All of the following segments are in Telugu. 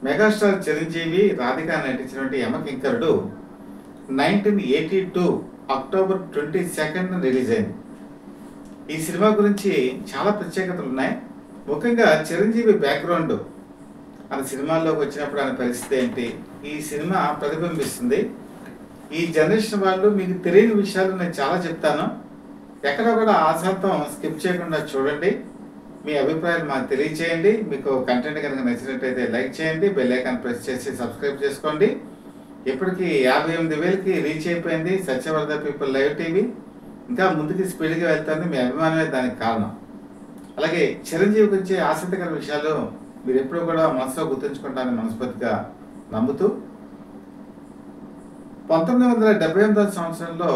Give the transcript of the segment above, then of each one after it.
మెగాస్టార్ చిరంజీవి రాధిక నటించినటువంటి యమకింకరుడు 1982 అక్టోబర్ 22 రిలీజ్ అయింది. ఈ సినిమా గురించి చాలా ప్రత్యేకతలు ఉన్నాయి. ముఖ్యంగా చిరంజీవి బ్యాక్గ్రౌండ్ ఆయన సినిమాల్లోకి వచ్చినప్పుడు ఆయన పరిస్థితి ఏంటి, ఈ సినిమా ప్రతిబింబిస్తుంది. ఈ జనరేషన్ వాళ్ళు మీకు తెలియని విషయాలు నేను చాలా చెప్తాను, ఎక్కడ కూడా ఆశాంతం స్కిప్ చేయకుండా చూడండి. మీ అభిప్రాయాలు మాకు తెలియచేయండి. మీకు కంటెంట్ కనుక నచ్చినట్టయితే లైక్ చేయండి, బెల్ ఐకాన్ ప్రెస్ చేసి సబ్స్క్రైబ్ చేసుకోండి. ఇప్పటికి 58,000కి రీచ్ అయిపోయింది సత్యవర్ధ పీపుల్ లైవ్ టీవీ. ఇంకా ముందుకి స్పీడ్గా వెళ్తుంది, మీ అభిమానమే దానికి కారణం. అలాగే చిరంజీవి గురించి ఆసక్తికర విషయాలు మీరు ఎప్పుడూ కూడా మనసులో గుర్తుంచుకుంటారని మనస్ఫూర్తిగా నమ్ముతూ 1978 సంవత్సరంలో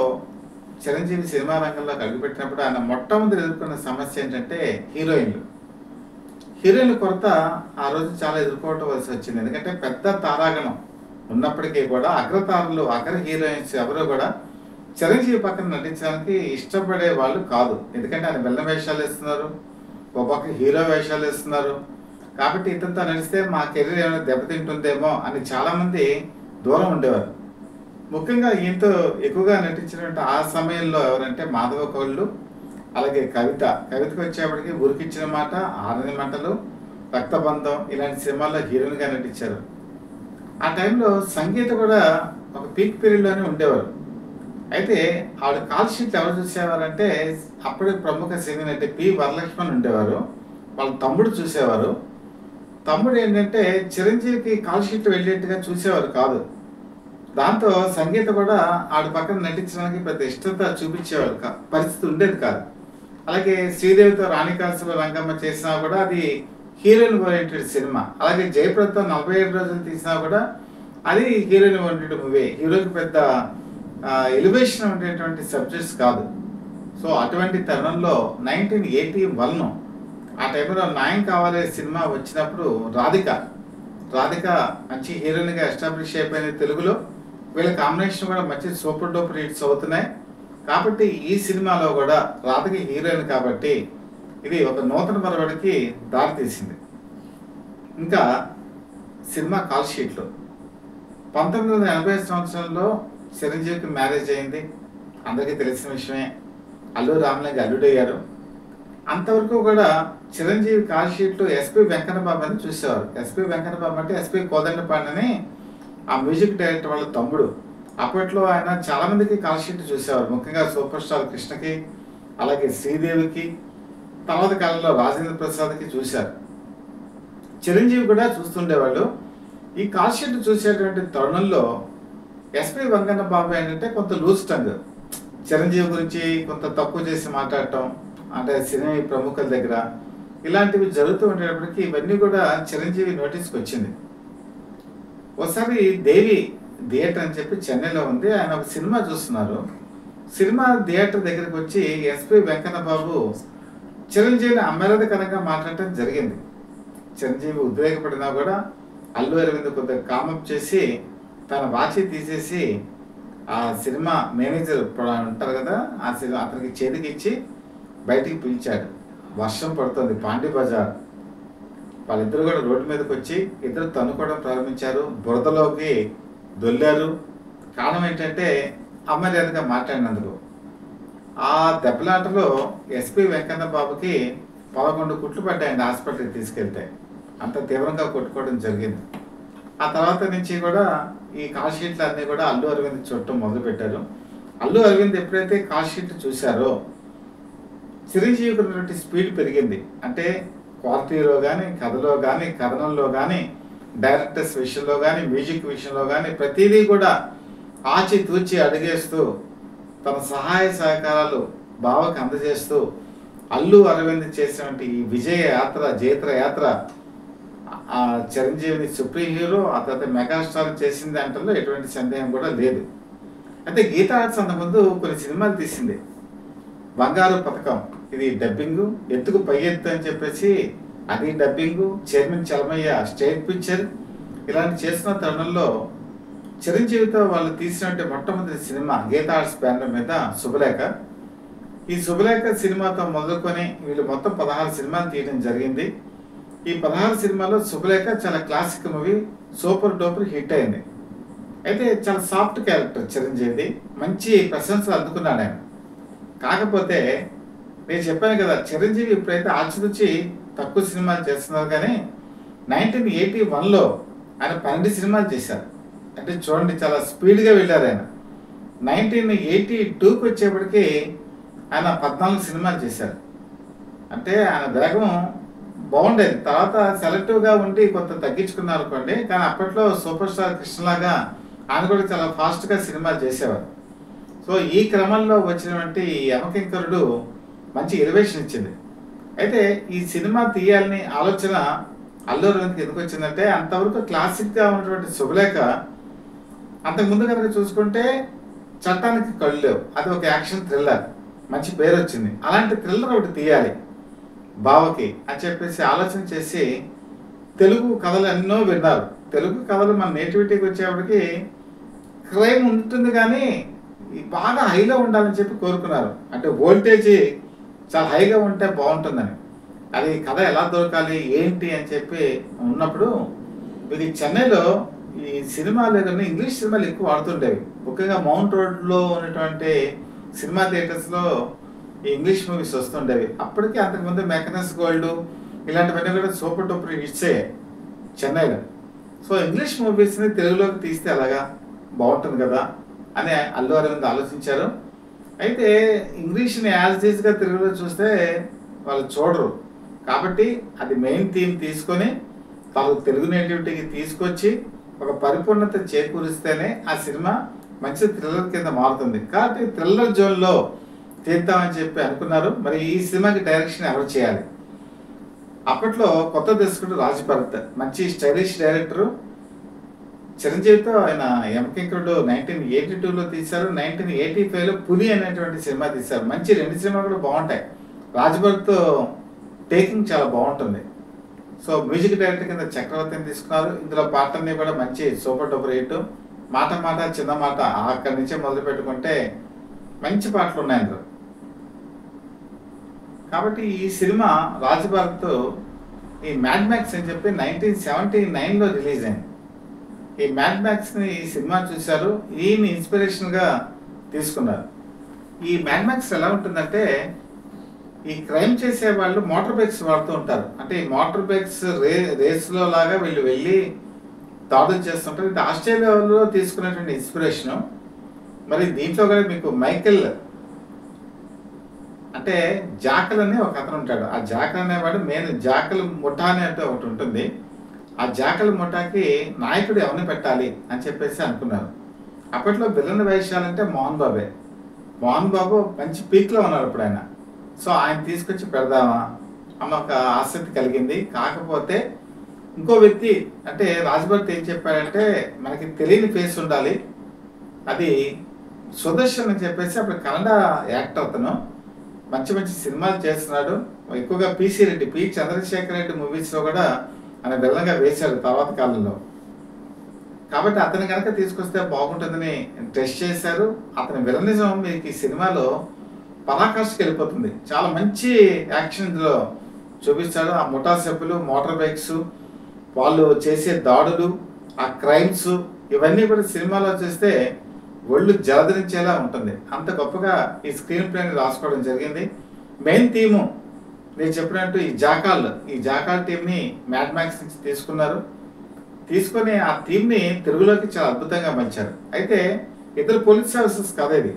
చిరంజీవి సినిమా రంగంలో అడుగుపెట్టినప్పుడు ఆయన మొట్టమొదటి ఎదుర్కొన్న సమస్య ఏంటంటే హీరోయిన్ల కొరత ఆ రోజు చాలా ఎదుర్కోవవలసి వచ్చింది. ఎందుకంటే పెద్ద తారాగణం ఉన్నప్పటికీ కూడా అగ్ర హీరోయిన్స్ ఎవరు కూడా చిరంజీవి పక్కన నటించడానికి ఇష్టపడే వాళ్ళు కాదు. ఎందుకంటే ఆయన బెల్లం వేషాలు వేస్తున్నారు, ఒక పక్క హీరో వేషాలు వేస్తున్నారు. కాబట్టి ఇతనితో నడిస్తే మా కెరీర్ ఏమైనా దెబ్బతింటుందేమో అని చాలామంది దూరం ఉండేవారు. ముఖ్యంగా ఈయనతో ఎక్కువగా నటించినటువంటి ఆ సమయంలో ఎవరంటే మాధవ కౌళ్ళు, అలాగే కవితకు వచ్చేప్పటికి ఉరికిచ్చిన మాట, ఆరని మంటలు, రక్తబంధం ఇలాంటి సినిమాల్లో హీరోయిన్గా నటించారు. ఆ టైంలో సంగీత కూడా ఒక పీక్ పీరియడ్లోనే ఉండేవారు. అయితే ఆవిడ కాల్ షీట్లు ఎవరు చూసేవారంటే అప్పుడే ప్రముఖ సినీ నటి పి వరలక్ష్మణ్ ఉండేవారు, వాళ్ళ తమ్ముడు చూసేవారు. తమ్ముడు ఏంటంటే చిరంజీవికి కాల్ షీట్లు వెళ్ళేట్టుగా చూసేవారు కాదు. దాంతో సంగీత కూడా ఆవిడ పక్కన నటించడానికి పెద్ద ఇష్టత చూపించేవారు పరిస్థితి ఉండేది కాదు. అలాగే శ్రీదేవితో రాణికాసుల రంగమ్మ చేసినా కూడా అది హీరోయిన్ ఓరియంటెడ్ సినిమా. అలాగే జయప్రదతో 47 రోజులు తీసినా కూడా అది హీరోయిన్ ఓరియంటెడ్ మూవీ. హీరోకి పెద్ద ఎలివేషన్ ఉండేటువంటి సబ్జెక్ట్స్ కాదు. సో అటువంటి తరుణంలో 1981 ఆ టైంలో న్యాయం కావాలి సినిమా వచ్చినప్పుడు రాధిక మంచి హీరోయిన్గా ఎస్టాబ్లిష్ అయిపోయింది తెలుగులో. వీళ్ళ కాంబినేషన్ కూడా మంచి సూపర్ డూపర్ హిట్స్ అవుతున్నాయి. కాబట్టి ఈ సినిమాలో కూడా రాధిక హీరోయిన్ కాబట్టి ఇది ఒక నూతన పరవడికి దారితీసింది. ఇంకా సినిమా కాల్ షీట్లు 1980 సంవత్సరంలో చిరంజీవికి మ్యారేజ్ అయింది, అందరికీ తెలిసిన విషయమే. అల్లు రామలింగ అల్లుడయ్యారు. అంతవరకు కూడా చిరంజీవి కాల్ షీట్లు ఎస్పి వెంకన్నబాబు అని చూసేవారు. ఎస్పి వెంకన్నబాబు అంటే ఎస్పి కోదండపాండి అని ఆ మ్యూజిక్ డైరెక్టర్ వాళ్ళ తమ్ముడు. అప్పట్లో ఆయన చాలా మందికి కాల్ షీట్ చూసేవారు, ముఖ్యంగా సూపర్ స్టార్ కృష్ణకి, అలాగే శ్రీదేవికి, తర్వాత కాలంలో రాజేంద్ర ప్రసాద్కి చూశారు. చిరంజీవి కూడా చూస్తుండేవాళ్ళు. ఈ కాల్ షీట్ చూసేటువంటి తరుణంలో ఎస్పి వెంకన్నబాబు ఏంటంటే కొంత లూజ్ టంగ్, చిరంజీవి గురించి కొంత తక్కువ చేసి మాట్లాడటం, అంటే సినీ ప్రముఖుల దగ్గర ఇలాంటివి జరుగుతూ ఉండేటప్పటికి ఇవన్నీ కూడా చిరంజీవి నోటీస్కి వచ్చింది. ఒకసారి దేవి థియేటర్ అని చెప్పి చెన్నైలో ఉంది, ఆయన ఒక సినిమా చూస్తున్నారు. సినిమా థియేటర్ దగ్గరికి వచ్చి ఎస్పి వెంకన్నబాబు చిరంజీవిని అమర్యాదకరంగా మాట్లాడటం జరిగింది. చిరంజీవి ఉద్వేగపడినా కూడా అల్లు అరవింద్ కొద్దిగా కామప్ చేసి తన వాచి తీసేసి ఆ సినిమా మేనేజర్ ఉంటారు కదా, ఆ సినిమా అతనికి చేతికి ఇచ్చి బయటికి పిలిచాడు. వర్షం పడుతుంది, పాండి బజార్. వాళ్ళిద్దరు కూడా రోడ్డు మీదకి వచ్చి ఇద్దరు తన్నుకోవడం ప్రారంభించారు, బురదలోకి దొల్లారు. కారణం ఏంటంటే అమర్యాదగా మాట్లాడినందుకు. ఆ దెబ్బలాటలో ఎస్పి వెంకన్నబాబుకి 11 కుట్లు పడ్డాయండి హాస్పిటల్కి తీసుకెళ్తే. అంత తీవ్రంగా కొట్టుకోవడం జరిగింది. ఆ తర్వాత నుంచి కూడా ఈ కాల్ షీట్లు అన్నీ కూడా అల్లు అరవింద్ చూడటం మొదలుపెట్టారు. అల్లు అరవింద్ ఎప్పుడైతే కాల్ షీట్ చూశారో చిరంజీవికి ఉన్నటువంటి స్పీడ్ పెరిగింది. అంటే క్వాలిటీలో కానీ, కథలో కానీ, కథనంలో కానీ, డైరెక్టర్స్ విషయంలో కానీ, మ్యూజిక్ విషయంలో కానీ ప్రతిదీ కూడా ఆచితూచి అడిగేస్తూ తన సహాయ సహకారాలు బావకి అందజేస్తూ అల్లు అరవింద్ చేసినటువంటి ఈ విజయ యాత్ర, జైత్ర యాత్ర ఆ చిరంజీవిని సుప్రీం హీరో, ఆ తర్వాత మెగాస్టార్ చేసింది అంటలో ఎటువంటి సందేహం కూడా లేదు. అయితే గీతా ఆర్ట్స్ అంతకుముందు కొన్ని సినిమాలు తీసింది. బంగారు పథకం ఇది డబ్బింగు, ఎత్తుకు పై ఎత్తు అని చెప్పేసి అది dubbing, chairman Chalamayya state picture ఇలాంటి చేసిన తరుణంలో చిరంజీవితో వాళ్ళు తీసినటువంటి మొట్టమొదటి సినిమా గీతా ఆర్ట్స్ బ్యానర్ మీద శుభలేఖ. ఈ శుభలేఖ సినిమాతో మొదలుకొని వీళ్ళు మొత్తం 16 సినిమాలు తీయడం జరిగింది. ఈ 16 సినిమాల్లో శుభలేఖ చాలా classic movie, super duper hit అయింది. అయితే చాలా సాఫ్ట్ క్యారెక్టర్ చిరంజీవిది, మంచి ప్రశంసలు అందుకున్నాడు ఆయన. కాకపోతే నేను చెప్పాను కదా, చిరంజీవి ఇప్పుడైతే ఆచితూచి తక్కువ సినిమాలు చేస్తున్నారు, కానీ 1981లో ఆయన 12 సినిమాలు చేశారు. అంటే చూడండి, చాలా స్పీడ్గా వెళ్ళారు ఆయన. 1982కి వచ్చేప్పటికి ఆయన 14 సినిమాలు చేశారు. అంటే ఆయన వేగం బాగుండేది. తర్వాత సెలెక్టివ్గా ఉండి కొంత తగ్గించుకున్నారు అనుకోండి, కానీ అప్పట్లో సూపర్ స్టార్ కృష్ణలాగా ఆయన కూడా చాలా ఫాస్ట్గా సినిమాలు చేసేవారు. సో ఈ క్రమంలో వచ్చినటువంటి యమకింకరుడు మంచి ఎలివేషన్ ఇచ్చింది. అయితే ఈ సినిమా తీయాలని ఆలోచన అల్లు అరవింద్కి ఎందుకు వచ్చిందంటే, అంతవరకు క్లాసిక్గా ఉన్నటువంటి శుభలేఖ, అంతకుముందు కనుక చూసుకుంటే చట్టానికి కళ్ళు లేవు, అది ఒక యాక్షన్ థ్రిల్లర్, మంచి పేరు వచ్చింది. అలాంటి థ్రిల్లర్ ఒకటి తీయాలి బావకి అని చెప్పేసి ఆలోచన చేసి తెలుగు కథలు ఎన్నో విన్నారు. తెలుగు కథలు మన నేటివిటీకి వచ్చేప్పటికి క్రైమ్ ఉంటుంది, కానీ బాగా హైలో ఉండాలని చెప్పి కోరుకున్నారు. అంటే వోల్టేజ్ చాలా హైగా ఉంటే బాగుంటుందని. అది కథ ఎలా దొరకాలి ఏంటి అని చెప్పి ఉన్నప్పుడు ఇది చెన్నైలో ఈ సినిమాలు కానీ ఇంగ్లీష్ సినిమాలు ఎక్కువ ఆడుతుండేవి. ముఖ్యంగా మౌంట్ రోడ్లో ఉన్నటువంటి సినిమా థియేటర్స్లో ఈ ఇంగ్లీష్ మూవీస్ వస్తుండేవి. అప్పటికి అంతకుముందు మెకనస్ గోల్డ్ ఇలాంటివన్నీ కూడా సూపర్ డూపర్ హిట్స్ అయ్యాయి చెన్నైలో. సో ఇంగ్లీష్ మూవీస్ని తెలుగులోకి తీస్తే అలాగా బాగుంటుంది కదా అని అల్లు అరవింద్ ఆలోచించారు. అయితే ఇంగ్లీష్ని యాజ్ ఈజ్గా తెలుగులో చూస్తే వాళ్ళు చూడరు, కాబట్టి అది మెయిన్ థీమ్ తీసుకొని వాళ్ళు తెలుగు నేటివిటీకి తీసుకొచ్చి ఒక పరిపూర్ణత చేకూరిస్తేనే ఆ సినిమా మంచి థ్రిల్లర్ కింద మారుతుంది. కాబట్టి థ్రిల్లర్ జోన్లో తీద్దామని చెప్పి అనుకున్నారు. మరి ఈ సినిమాకి డైరెక్షన్ ఎవరు చేయాలి? అప్పట్లో కొత్త దర్శకుడు రాజ్ భరత్, మంచి స్టైలిష్ డైరెక్టరు. చిరంజీవితో ఆయన యమకింకరుడు 1982లో తీశారు. 1985లో పులి అనేటువంటి సినిమా తీశారు. మంచి 2 సినిమాలు కూడా బాగుంటాయి. రాజ్ భరత్ టేకింగ్ చాలా బాగుంటుంది. సో మ్యూజిక్ డైరెక్టర్ కింద చక్రవర్తిని తీసుకున్నారు. ఇందులో పాటలన్నీ కూడా మంచి సూపర్ డూపర్ హిట్. మాట మాట చిన్న మాట అక్కడి నుంచే మొదలు పెట్టుకుంటే మంచి పాటలు ఉన్నాయి అందులో. కాబట్టి ఈ సినిమా రాజ్ భరత్ ఈ మ్యాడ్ మ్యాక్స్ అని చెప్పి 1979లో రిలీజ్ అయింది. ఈ మ్యాడ్ మ్యాక్స్ని ఈ సినిమా చూశారు, ఈయన ఇన్స్పిరేషన్గా తీసుకున్నారు. ఈ మ్యాడ్ మ్యాక్స్ ఎలా ఉంటుందంటే, ఈ క్రైమ్ చేసే వాళ్ళు మోటార్ బైక్స్ వాడుతూ ఉంటారు. అంటే ఈ మోటార్ బైక్స్ రేస్లో లాగా వీళ్ళు వెళ్ళి దాడులు చేస్తుంటారు. ఇది ఆస్ట్రేలియాలో తీసుకున్నటువంటి ఇన్స్పిరేషను. మరి దీంట్లో కూడా మీకు మైకెల్ అంటే జాకల్ అని ఒక అతను ఉంటాడు. ఆ జాకల్ అనేవాడు మెయిన్ జాకల్ ముఠా అనే ఒకటి ఉంటుంది. ఆ జాకల్ ముఠాకి నాయకుడు ఎవరిని పెట్టాలి అని చెప్పేసి అనుకున్నారు. అప్పట్లో విలన్ వేషాలంటే మోహన్ బాబే. మోహన్ బాబు మంచి పీక్లో ఉన్నారు అప్పుడు ఆయన. సో ఆయన తీసుకొచ్చి పెడదామా అన్న ఒక ఆసక్తి కలిగింది. కాకపోతే ఇంకో వ్యక్తి అంటే రాజ్ భరత్ ఏం చెప్పాడంటే, మనకి తెలియని ఫేస్ ఉండాలి, అది సుదర్శన్ అని చెప్పేసి అప్పుడు కన్నడ యాక్టర్, అతను మంచి మంచి సినిమాలు చేస్తున్నాడు. ఎక్కువగా పి చంద్రశేఖర్ రెడ్డి మూవీస్లో కూడా ఆయన విలన్గా వేశాడు తర్వాత కాలంలో. కాబట్టి అతను కనుక తీసుకొస్తే బాగుంటుందని టెస్ట్ చేశారు. అతని విలనిజం మీకు ఈ సినిమాలో పరాకాష్ఠకి వెళ్ళిపోతుంది. చాలా మంచి యాక్షన్ ఇందులో చూపిస్తాడు. ఆ ముఠా సభ్యులు, మోటార్ బైక్స్, వాళ్ళు చేసే దాడులు, ఆ క్రైమ్స్, ఇవన్నీ కూడా సినిమాలో చూస్తే ఒళ్ళు జలధరించేలా ఉంటుంది. అంత గొప్పగా ఈ స్క్రీన్ ప్లేని రాసుకోవడం జరిగింది. మెయిన్ థీము నేను చెప్పినట్టు ఈ జాకాల్ టీంని మ్యాడ్ మ్యాక్స్ నుంచి తీసుకున్నారు. తీసుకొని ఆ థీమ్ని తెలుగులోకి చాలా అద్భుతంగా మలిచారు. అయితే ఇద్దరు పోలీస్ ఆఫీసర్స్ కాదు ఇది.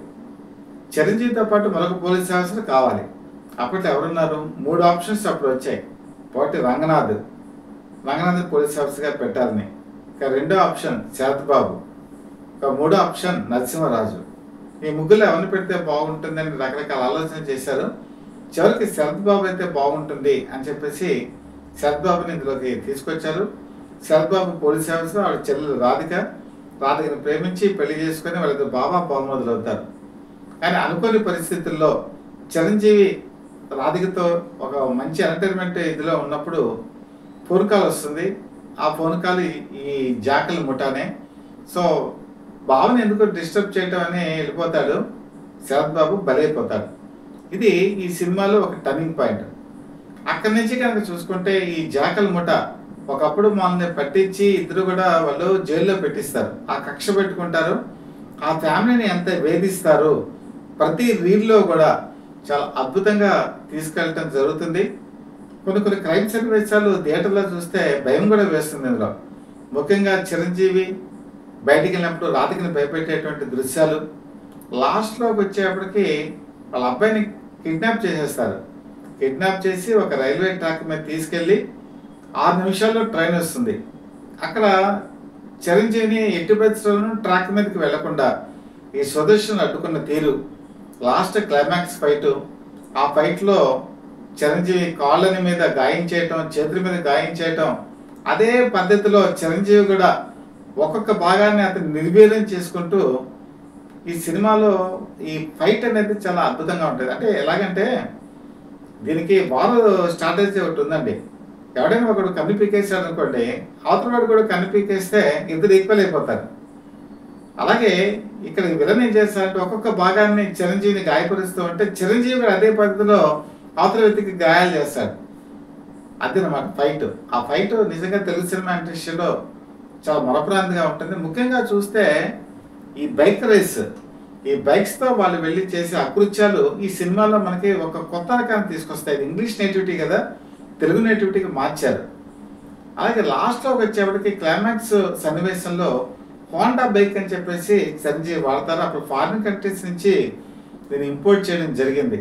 చిరంజీవితో పాటు మరొక పోలీస్ ఆఫీసర్ కావాలి. అప్పట్లో ఎవరున్నారు? 3 ఆప్షన్స్ అప్పుడు వచ్చాయి. ఒకటి రంగనాథ్ పోలీస్ ఆఫీసర్గా పెట్టాలని, ఇక 2వ ఆప్షన్ శరత్ బాబు, ఇక 3వ ఆప్షన్ నరసింహరాజు. ఈ ముగ్గురు ఎవరిని పెడితే బాగుంటుందని రకరకాల ఆలోచన చేశారు. చివరికి శరత్ బాబు అయితే బాగుంటుంది అని చెప్పేసి శరత్ బాబుని ఇందులోకి తీసుకొచ్చారు. శరత్ బాబు పోలీస్ ఆఫీసర్, ఆవిడ చెల్లెలు రాధికను ప్రేమించి పెళ్లి చేసుకొని వాళ్ళిద్దరు బాబా బాగుమతులు అవుతారు. కానీ అనుకోని పరిస్థితుల్లో చిరంజీవి రాధికతో ఒక మంచి ఎంటర్టైన్మెంట్ ఇదిలో ఉన్నప్పుడు ఫోన్ కాల్ వస్తుంది. ఆ ఫోన్ కాల్ ఈ జాకల్ ముఠానే. సో బావని ఎందుకు డిస్టర్బ్ చేయటం అని వెళ్ళిపోతాడు. శరత్ బాబు బలైపోతాడు. ఇది ఈ సినిమాలో ఒక టర్నింగ్ పాయింట్. అక్కడి నుంచి కనుక చూసుకుంటే ఈ జాకల్ ముఠ ఒకప్పుడు మనల్ని పట్టించి ఇద్దరు కూడా వాళ్ళు జైల్లో పెట్టిస్తారు. ఆ కక్ష పెట్టుకుంటారు. ఆ ఫ్యామిలీని ఎంత వేధిస్తారు. ప్రతి రీల్లో కూడా చాలా అద్భుతంగా తీసుకెళ్ళటం జరుగుతుంది. కొన్ని కొన్ని క్రైమ్ సన్నివేశాలు థియేటర్లో చూస్తే భయం కూడా వేస్తుంది ఇందులో. ముఖ్యంగా చిరంజీవి బయటికి వెళ్ళినప్పుడు రాధికని భయపెట్టేటువంటి దృశ్యాలు. లాస్ట్లోకి వచ్చేప్పటికి వాళ్ళ అబ్బాయిని కిడ్నాప్ చేసేస్తారు. కిడ్నాప్ చేసి ఒక రైల్వే ట్రాక్ మీద తీసుకెళ్ళి 6 నిమిషాల్లో ట్రైన్ వస్తుంది. అక్కడ చిరంజీవిని ఎట్టి పరిస్థితుల్లోనూ ట్రాక్ మీదకి వెళ్లకుండా ఈ సుదర్శన్ అడ్డుకున్న తీరు, లాస్ట్ క్లైమాక్స్ ఫైటు. ఆ ఫైట్లో చిరంజీవి కాళ్ళని మీద గాయం చేయటం, చేతుల మీద గాయం చేయటం, అదే పద్ధతిలో చిరంజీవి కూడా ఒక్కొక్క భాగాన్ని అతను నిర్వీర్యం చేసుకుంటూ ఈ సినిమాలో ఈ ఫైట్ అనేది చాలా అద్భుతంగా ఉంటుంది. అంటే ఎలాగంటే దీనికి వారు స్ట్రాటజీ ఒకటి ఉందండి. ఎవడైనా ఒకడు కన్ను పీకేస్తాడు అనుకోండి, అవతల వాడు కూడా కన్ను పీకేస్తే ఇద్దరు ఈక్వల్ అయిపోతారు. అలాగే ఇక్కడ విలన్ ఏం చేస్తారంటే ఒక్కొక్క భాగాన్ని చిరంజీవిని గాయపరుస్తూ ఉంటే చిరంజీవి అదే పద్ధతిలో అవతల వ్యక్తికి గాయాలు చేస్తాడు. అదనమాట ఫైట్. ఆ ఫైట్ నిజంగా తెలుగు సినిమా ఇండస్ట్రీలో చాలా మరపురాంతిగా ఉంటుంది. ముఖ్యంగా చూస్తే ఈ బైక్ రేస్, ఈ బైక్స్తో వాళ్ళు వెళ్ళి చేసే అకృత్యాలు ఈ సినిమాలో మనకి ఒక కొత్త రకాన్ని తీసుకొస్తాయి. ఇంగ్లీష్ నేటివిటీ కదా, తెలుగు నేటివిటీకి మార్చారు. అలాగే లాస్ట్లోకి వచ్చేప్పటికి క్లైమాక్స్ సన్నివేశంలో హోండా బైక్ అని చెప్పేసి చిరంజీవి వాడతారు. అప్పుడు ఫారిన్ కంట్రీస్ నుంచి దీన్ని ఇంపోర్ట్ చేయడం జరిగింది.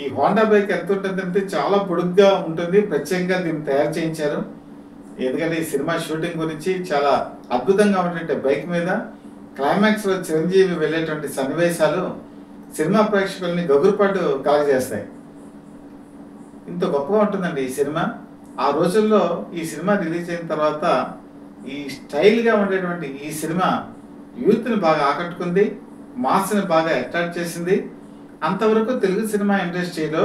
ఈ హోండా బైక్ ఎంత ఉంటుందంటే చాలా పొడుగ్గా ఉంటుంది. ప్రత్యేకంగా దీన్ని తయారు చేయించారు. ఎందుకంటే ఈ సినిమా షూటింగ్ గురించి చాలా అద్భుతంగా ఉండే బైక్ మీద క్లైమాక్స్లో చిరంజీవి వెళ్ళేటువంటి సన్నివేశాలు సినిమా ప్రేక్షకుల్ని గగురుపాటు కలగజేస్తాయి. ఇంత గొప్పగా ఉంటుందండి ఈ సినిమా. ఆ రోజుల్లో ఈ సినిమా రిలీజ్ అయిన తర్వాత ఈ స్టైల్గా ఉండేటువంటి ఈ సినిమా యూత్ని బాగా ఆకట్టుకుంది, మాస్ని బాగా అట్రాక్ట్ చేసింది. అంతవరకు తెలుగు సినిమా ఇండస్ట్రీలో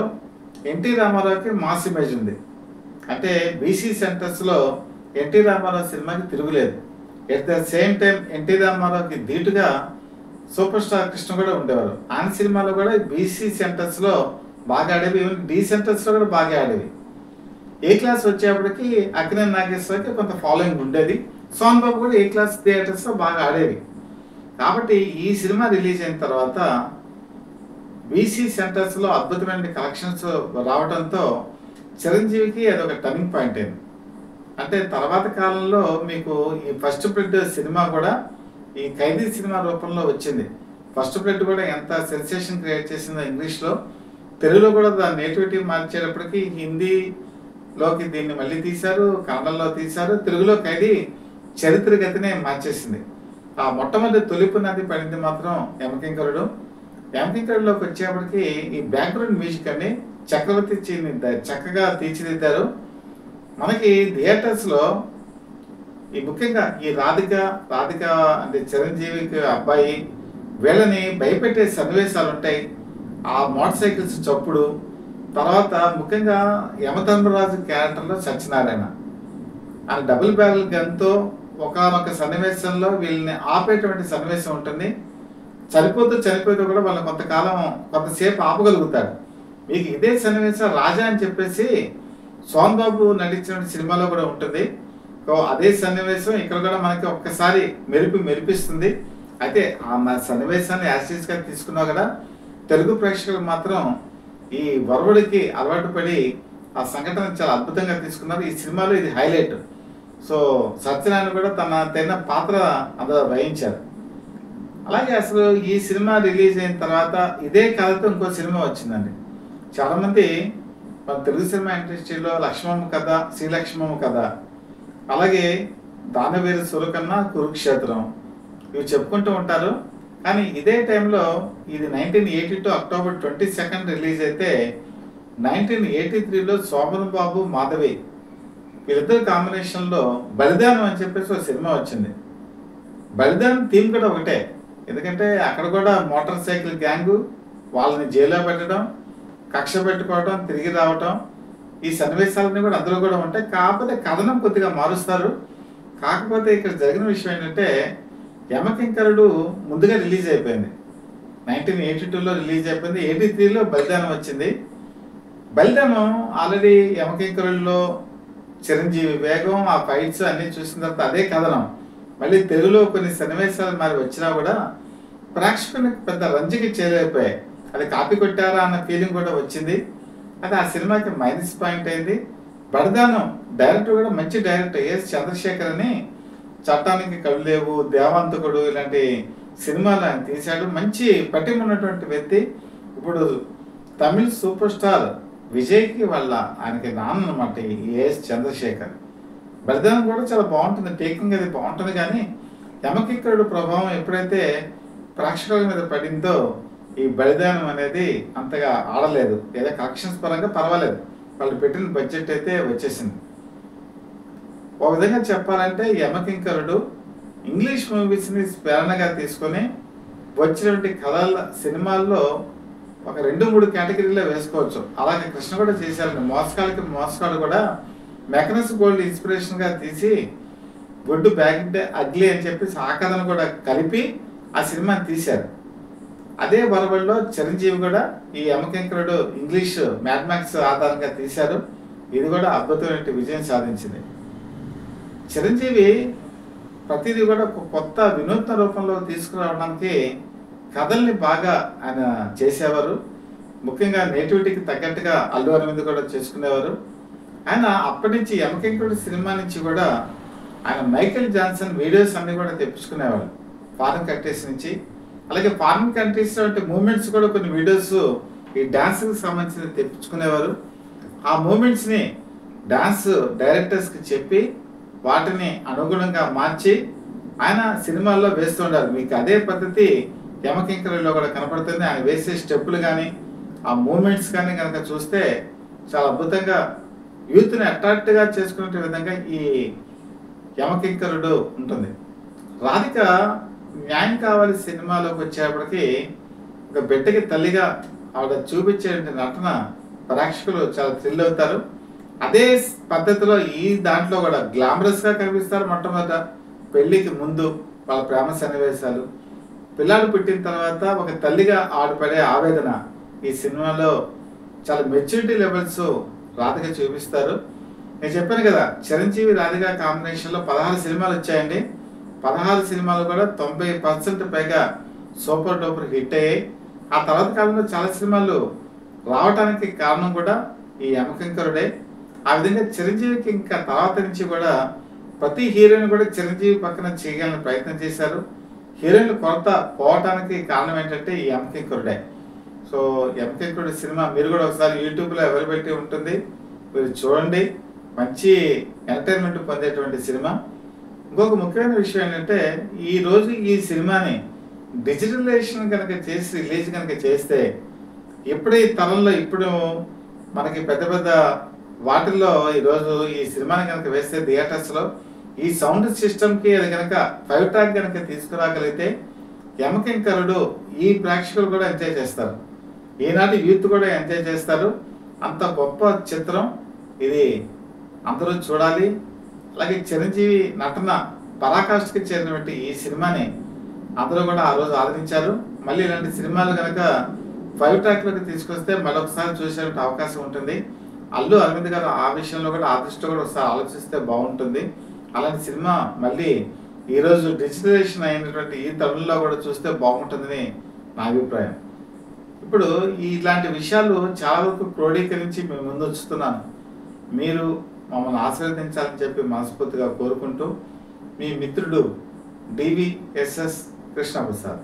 ఎన్టీ రామారావుకి మాస్ ఇమేజ్ ఉంది. అంటే బీసీ సెంటర్స్లో ఎన్టీ రామారావు సినిమాకి తిరుగులేదు. At the same time NT రామారావుకి ధీటుగా సూపర్ స్టార్ కృష్ణ కూడా ఉండేవారు. ఆయన సినిమాలో కూడా బీసీ సెంటర్స్లో బాగా ఆడేవి, ఈవెన్ డి సెంటర్స్లో కూడా బాగా ఆడేవి. ఏ క్లాస్ వచ్చేప్పటికి అక్కినేని నాగేశ్వరకి కొంత ఫాలోయింగ్ ఉండేది. సోన్ బాబు కూడా ఏ క్లాస్ థియేటర్స్లో బాగా ఆడేవి. కాబట్టి ఈ సినిమా రిలీజ్ అయిన తర్వాత బీసీ సెంటర్స్లో అద్భుతమైన కలెక్షన్స్ రావడంతో చిరంజీవికి అదొక టర్నింగ్ పాయింట్ అయింది. అంటే తర్వాత కాలంలో మీకు ఈ ఫస్ట్ బ్లడ్ సినిమా కూడా ఈ ఖైదీ సినిమా రూపంలో వచ్చింది. ఫస్ట్ బ్లడ్ కూడా ఎంత సెన్సేషన్ క్రియేట్ చేసిందో ఇంగ్లీష్లో, తెలుగులో కూడా దాని నేటివిటీ మార్చేటప్పటికి హిందీలోకి దీన్ని మళ్ళీ తీశారు, కన్నడలో తీశారు, తెలుగులో ఖైదీ చరిత్రగతినే మార్చేసింది. ఆ మొట్టమొదటి తొలిపు నది పడింది మాత్రం యమకింకరుడు. యమకింకరుడులోకి వచ్చేప్పటికి ఈ బ్యాక్గ్రౌండ్ మ్యూజిక్ అని చక్రవర్తి చక్కగా తీర్చిదిద్దారు. మనకి థియేటర్స్లో ఈ ముఖ్యంగా ఈ రాధిక అంటే చిరంజీవికి అబ్బాయి వీళ్ళని భయపెట్టే సన్నివేశాలు ఉంటాయి. ఆ మోటార్ సైకిల్స్ చప్పుడు, తర్వాత ముఖ్యంగా యమధర్మరాజు క్యారెక్టర్లో సత్యనారాయణ ఆ డబుల్ బ్యారెల్ గన్తో ఒకనొక సన్నివేశంలో వీళ్ళని ఆపేటువంటి సన్నివేశం ఉంటుంది. చనిపోతూ కూడా వాళ్ళని కొంతసేపు ఆపగలుగుతాడు. మీకు ఇదే సన్నివేశం రాజా అని చెప్పేసి సోన్ బాబు నటించిన సినిమాలో కూడా ఉంటుంది. అదే సన్నివేశం ఇక్కడ కూడా మనకి ఒక్కసారి మెరిపిస్తుంది. అయితే ఆ సన్నివేశాన్ని యాసిడ్స్గా తీసుకున్నా కదా తెలుగు ప్రేక్షకులు మాత్రం ఈ వరవడికి అలవాటు పడి ఆ సంఘటన చాలా అద్భుతంగా తీసుకున్నారు. ఈ సినిమాలో ఇది హైలైట్. సో సత్యనారాయణ కూడా తన పాత్ర అందులో వహించారు. అలాగే అసలు ఈ సినిమా రిలీజ్ అయిన తర్వాత ఇదే కథతో ఇంకో సినిమా వచ్చిందండి. చాలామంది మన తెలుగు సినిమా ఇండస్ట్రీలో లక్ష్మమ్మ కథ, శ్రీలక్ష్మమ్మ కథ, అలాగే దానవీర సురకన్న, కురుక్షేత్రం ఇవి చెప్పుకుంటూ ఉంటారు. కానీ ఇదే టైంలో ఇది 1982 అక్టోబర్ 22 రిలీజ్ అయితే 1983లో శోభన్ బాబు, మాధవి వీళ్ళిద్దరు కాంబినేషన్లో బలిదానం అని చెప్పేసి ఒక సినిమా వచ్చింది. బలిదానం థీమ్ కూడా ఒకటే. ఎందుకంటే అక్కడ కూడా మోటార్ సైకిల్ గ్యాంగు వాళ్ళని జైల్లో పెట్టడం, కక్ష పెట్టుకోవడం, తిరిగి రావటం, ఈ సన్నివేశాలన్నీ కూడా అందులో కూడా ఉంటాయి. కాకపోతే కథనం కొద్దిగా మారుస్తారు. కాకపోతే ఇక్కడ జరిగిన విషయం ఏంటంటే యమకింకరుడు ముందుగా రిలీజ్ అయిపోయింది. 1982లో రిలీజ్ అయిపోయింది. 83లో బలిదానం వచ్చింది. బలిదానం ఆల్రెడీ యమకింకరుల్లో చిరంజీవి వేగం, ఆ ఫైట్స్ అన్ని చూసిన తర్వాత అదే కథనం మళ్ళీ తెలుగులో కొన్ని సన్నివేశాలు మరి వచ్చినా కూడా ప్రేక్షకునికి పెద్ద రంజికి చేయలేకపోయాయి. అది కాపీ కొట్టారా అన్న ఫీలింగ్ కూడా వచ్చింది. అది ఆ సినిమాకి మైనస్ పాయింట్ అయింది. బలిదానం డైరెక్టర్ కూడా మంచి డైరెక్టర్ ఎస్ చంద్రశేఖర్ అని చట్టానికి కళ్ళు లేవు, దేవాంతకుడు ఇలాంటి సినిమాలు ఆయన తీశాడు. మంచి పటిమ ఉన్నటువంటి వ్యక్తి. ఇప్పుడు తమిళ్ సూపర్ స్టార్ విజయ్కి ఆయనకి నాన్న అనమాట ఏఎస్ చంద్రశేఖర్. బలిదానం కూడా చాలా బాగుంటుంది, టేకింగ్ అది బాగుంటుంది. కానీ యమకింకరుడు ప్రభావం ఎప్పుడైతే ప్రేక్షకుల మీద పడిందో ఈ బలిదానం అనేది అంతగా ఆడలేదు. ఏదో కలెక్షన్స్ పరంగా పర్వాలేదు, వాళ్ళు పెట్టిన బడ్జెట్ అయితే వచ్చేసింది. ఒక విధంగా చెప్పాలంటే యమకింకరుడు ఇంగ్లీష్ మూవీస్ని ప్రేరణగా తీసుకొని వచ్చినటువంటి కథల సినిమాల్లో ఒక 2-3 కేటగిరీలో వేసుకోవచ్చు. అలాగే కృష్ణ కూడా చేశారండి. మోసగాళ్ళకి మోసగాడు కూడా మెకనస్ గోల్డ్ ఇన్స్పిరేషన్గా తీసి గుడ్ బ్యాగ్ అగ్లీ అని చెప్పేసి ఆ కథను కూడా కలిపి ఆ సినిమాని తీశారు. అదే వరవల్లో చిరంజీవి కూడా ఈ యమకింకరుడు ఇంగ్లీష్ మ్యాడ్ మ్యాక్స్ ఆధారంగా తీశారు. ఇది కూడా అద్భుతమైన విజయం సాధించింది. చిరంజీవి ప్రతిదీ కూడా ఒక కొత్త వినూత్న రూపంలో తీసుకురావడానికి కథల్ని బాగా ఆయన చేసేవారు. ముఖ్యంగా నేటివిటీకి తగ్గట్టుగా అల్లు అరవింద్ కూడా చేసుకునేవారు. ఆయన అప్పటి నుంచి యమకింకరుడు సినిమా నుంచి కూడా ఆయన మైకేల్ జాన్సన్ వీడియోస్ అన్ని కూడా తెప్పించుకునేవారు ఫారిన్ కంట్రీస్ నుంచి. అలాగే ఫారిన్ కంట్రీస్ మూమెంట్స్ కూడా కొన్ని వీడియోస్ ఈ డాన్స్కి సంబంధించి తెప్పించుకునేవారు. ఆ మూమెంట్స్ని డాన్స్ డైరెక్టర్స్కి చెప్పి వాటిని అనుగుణంగా మార్చి ఆయన సినిమాల్లో వేస్తుండారు. మీకు అదే పద్ధతి యమకింకరులో కూడా కనపడుతుంది. ఆయన వేసే స్టెప్పులు కానీ ఆ మూమెంట్స్ కానీ కనుక చూస్తే చాలా అద్భుతంగా యూత్ని అట్రాక్ట్గా చేసుకునే విధంగా ఈ యమకింకరుడు ఉంటుంది. రాధిక న్యాయం కావాలి సినిమాలోకి వచ్చేప్పటికి ఒక బిడ్డకి తల్లిగా ఆవిడ చూపించే నటన ప్రేక్షకులు చాలా థ్రిల్ అవుతారు. అదే పద్ధతిలో ఈ దాంట్లో కూడా గ్లామరస్గా కనిపిస్తారు. మొట్టమొదట పెళ్లికి ముందు వాళ్ళ ప్రేమ సన్నివేశాలు, పిల్లలు పుట్టిన తర్వాత ఒక తల్లిగా ఆడపడే ఆవేదన ఈ సినిమాలో చాలా మెచ్యూరిటీ లెవెల్స్ రాధిక చూపిస్తారు. నేను చెప్పాను కదా, చిరంజీవి రాధిక కాంబినేషన్లో 16 సినిమాలు వచ్చాయండి. 16 సినిమాలు కూడా 90% పైగా సూపర్ డూపర్ హిట్ అయ్యాయి. ఆ తర్వాత కాలంలో చాలా సినిమాలు రావడానికి కారణం కూడా ఈ యమకింకరుడే. ఆ విధంగా చిరంజీవికి ఇంకా తర్వాత నుంచి కూడా ప్రతి హీరోయిన్ కూడా చిరంజీవి పక్కన చేయగలని ప్రయత్నం చేశారు. హీరోయిన్లు కొరత పోవటానికి కారణం ఏంటంటే ఈ యమకింకరుడే. సో యమకింకరుడు సినిమా మీరు కూడా ఒకసారి యూట్యూబ్లో అవైలబిలిటీ ఉంటుంది, మీరు చూడండి. మంచి ఎంటర్టైన్మెంట్ పొందేటువంటి సినిమా. ఇంకొక ముఖ్యమైన విషయం ఏంటంటే ఈరోజు ఈ సినిమాని డిజిటలైజేషన్ కనుక చేసి రిలీజ్ కనుక చేస్తే ఇప్పుడు ఈ తరంలో ఇప్పుడు మనకి పెద్ద పెద్ద వాటిల్లో ఈరోజు ఈ సినిమాని కనుక వేస్తే థియేటర్స్లో ఈ సౌండ్ సిస్టమ్కి అది కనుక 5 ట్రాక్ కనుక తీసుకురాగలిగితే యమకింకరుడు ఈ ప్రేక్షకులు కూడా ఎంజాయ్ చేస్తారు, ఈనాటి యూత్ కూడా ఎంజాయ్ చేస్తారు. అంత గొప్ప చిత్రం ఇది, అందరూ చూడాలి. అలాగే చిరంజీవి నటన పరాకాష్ఠకి చేరినటువంటి ఈ సినిమాని అందరూ కూడా ఆ రోజు ఆదరించారు. మళ్ళీ ఇలాంటి సినిమాలు కనుక 5 ట్రాక్లోకి తీసుకొస్తే మరొకసారి చూసే అవకాశం ఉంటుంది. అల్లు అరవింద్ గారు ఆ విషయంలో కూడా ఆ దృష్టిలో కూడా ఒకసారి ఆలోచిస్తే బాగుంటుంది. అలాంటి సినిమా మళ్ళీ ఈరోజు డిజిటలైజేషన్ అయినటువంటి ఈ తరుణంలో కూడా చూస్తే బాగుంటుందని నా అభిప్రాయం. ఇప్పుడు ఇలాంటి విషయాలు చాలా వరకు క్రోడీకరించి మేము ముందు ఉంచుతున్నాను. మీరు మమ్మల్ని ఆశీర్వదించాలని చెప్పి మనస్ఫూర్తిగా కోరుకుంటూ మీ మిత్రుడు డివిఎస్ఎస్ కృష్ణప్రసాద్.